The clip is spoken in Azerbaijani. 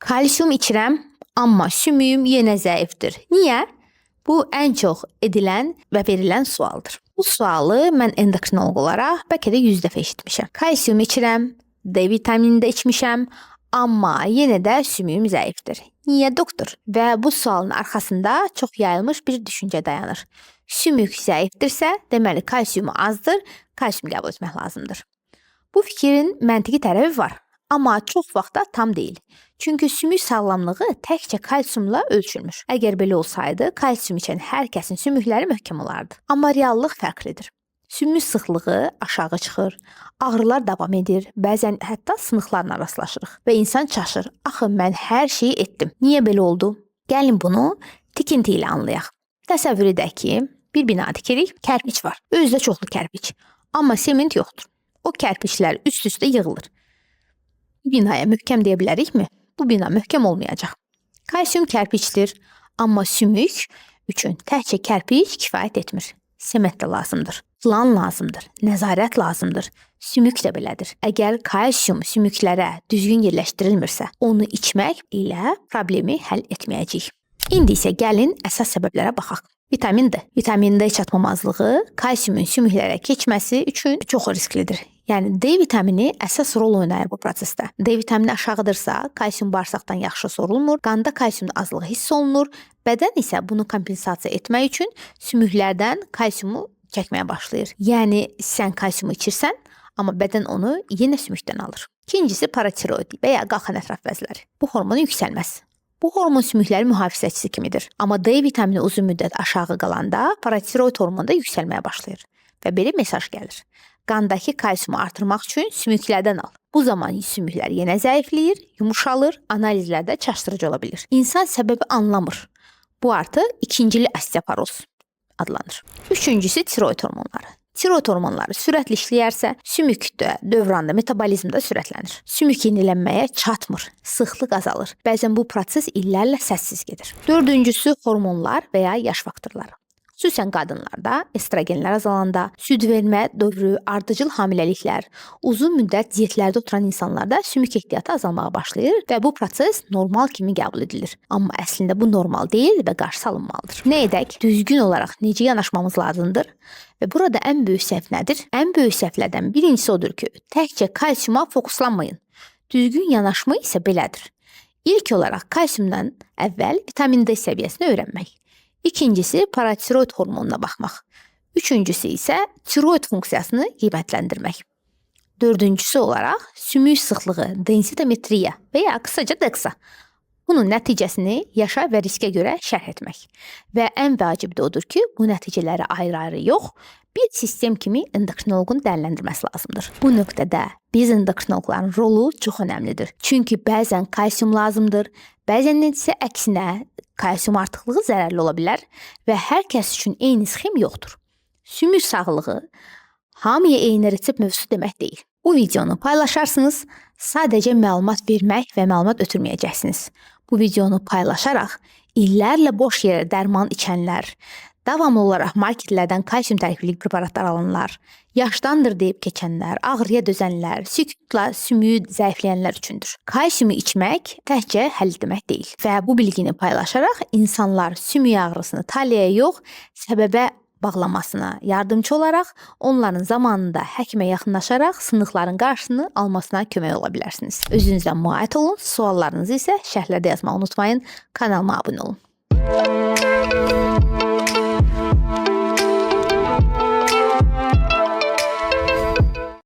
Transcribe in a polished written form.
Kalsium içirəm, amma sümüyüm yenə zəifdir. Niyə? Bu ən çox edilən və verilən sualdır. Bu sualı mən endokrinoloq olaraq bəlkə də 100 dəfə eşitmişəm. Kalsium içirəm, D vitamini də içmişəm, amma yenə də sümüyüm zəifdir. Niyə doktor? Və bu sualın arxasında çox yayılmış bir düşüncə dayanır. Sümük zəifdirsə, deməli kalsiumu azdır, kalsium qəbul etmək lazımdır. Bu fikrin məntiqi tərəfi var, amma çox vaxtda tam deyil. Çünki sümük sağlamlığı təkcə kalsiumla ölçülmür. Əgər belə olsaydı, kalsium içən hər kəsin sümükləri möhkəm olardı. Amma reallıq fərqlidir. Sümük sıxlığı aşağı çıxır, ağrılar davam edir, bəzən hətta sınıqlarla rastlaşırıq və insan çaşır. Axı mən hər şeyi etdim. Niyə belə oldu? Gəlin bunu tikinti ilə anlayaq. Təsəvvür edək ki, bir bina tikirik, kərpiç var. Özdə çoxlu kərpiç, amma sement yoxdur. O kərpiçlər üst-üstə yığılır. Binaya möhkəm deyə bilərikmi? Bu bina möhkəm olmayacaq. Kalsium kərpiçdir, amma sümük üçün təkcə kərpiç kifayət etmir. Sement də lazımdır, plan lazımdır, nəzarət lazımdır. Sümük də belədir. Əgər kalsium sümüklərə düzgün yerləşdirilmirsə, onu içmək ilə problemi həll etməyəcəyik. İndi isə gəlin əsas səbəblərə baxaq. Vitamin D. Vitamin D çatmamazlığı kalsiumun sümüklərə keçməsi üçün çox risklidir. Yəni D vitamini əsas rol oynayır bu prosesdə. D vitamini aşağıdırsa, kalsium bağırsaqdan yaxşı sorulmur, qanda kalsiumun azlığı hiss olunur, bədən isə bunu kompensasiya etmək üçün sümüklərdən kalsiumu çəkməyə başlayır. Yəni sən kalsiumu içirsən, amma bədən onu yenə sümükdən alır. İkincisi paratiroid və ya qalxan ətraf vəzləri. Bu hormonun yüksəlməsi. Bu hormon sümüklərin mühafizəçisi kimidir. Amma D vitamini uzun müddət aşağı qalanda paratiroid hormonu da yüksəlməyə başlayır və belə mesaj gəlir. Qandakı kalsiumu artırmaq üçün sümüklərdən al. Bu zaman sümüklər yenə zəifləyir, yumşalır, analizlərdə çaşdırıcı ola bilir. İnsan səbəbi anlamır. Bu artıq ikincili osteoporoz adlanır. Üçüncüsü tiroid hormonları. Tiroid hormonları sürətli işləyərsə, sümükdə, dövranda, metabolizmdə sürətlənir. Sümük yenilənməyə çatmır, sıxlıq azalır. Bəzən bu proses illərlə səssiz gedir. Dördüncüsü hormonlar və ya yaş faktorları. Xüsusən qadınlarda estrogenlər azalanda, süd vermə dövrü, ardıcıl hamiləliklər, uzun müddət diyetlərdə oturan insanlarda sümük ehtiyatı azalmağa başlayır və bu proses normal kimi qəbul edilir. Amma əslində bu normal deyil və qarşısı alınmalıdır. Nə edək? Düzgün olaraq necə yanaşmamız lazımdır? Və burada ən böyük səhv nədir? Ən böyük səhvlərdən birincisi odur ki, təkcə kalsiuma fokuslanmayın. Düzgün yanaşma isə belədir. İlk olaraq kalsiumdan əvvəl vitamin D səviyyəsini öyrənmək. İkincisi paratiroid hormonuna baxmaq. Üçüncüsü isə tiroid funksiyasını qiymətləndirmək. Dördüncüsü olaraq sümük sıxlığı, densitometriya və ya qısaca DEXA. Bunun nəticəsini yaşa və riskə görə şərh etmək. Və ən vacib də odur ki, bu nəticələri ayrı-ayrı yox, bir sistem kimi endokrinoloqun dəyərləndirməsi lazımdır. Bu nöqtədə biz endokrinoloqların rolu çox önəmlidir. Çünki bəzən kalsium lazımdır, bəzən isə əksinə kalsium artıqlığı zərərli ola bilər və hər kəs üçün eyni sxem yoxdur. Sümük sağlığı hamıya eyni resept mövzusu demək deyil. Bu videonu paylaşarsınız, sadəcə məlumat vermək və məlumat ötürməyəcəksiniz. Bu videonu paylaşaraq illərlə boş yerə dərman içənlər, davamlı olaraq marketlərdən kalsium tərkibli preparatlar alanlar, yaşdandır deyib keçənlər, ağrıya dözənlər, sükutla sümüyü zəifləyənlər üçündür. Kalsiumu içmək təkcə həll demək deyil və bu bilgini paylaşaraq insanlar sümük ağrısını taliyaya yox, səbəbə bağlamasına yardımcı olaraq onların zamanında həkimə yaxınlaşaraq sınıqların qarşısını almasına kömək ola bilərsiniz. Özünüzdən müayət olun, suallarınızı isə şərhlərdə yazmağı unutmayın, kanalıma abunə olun.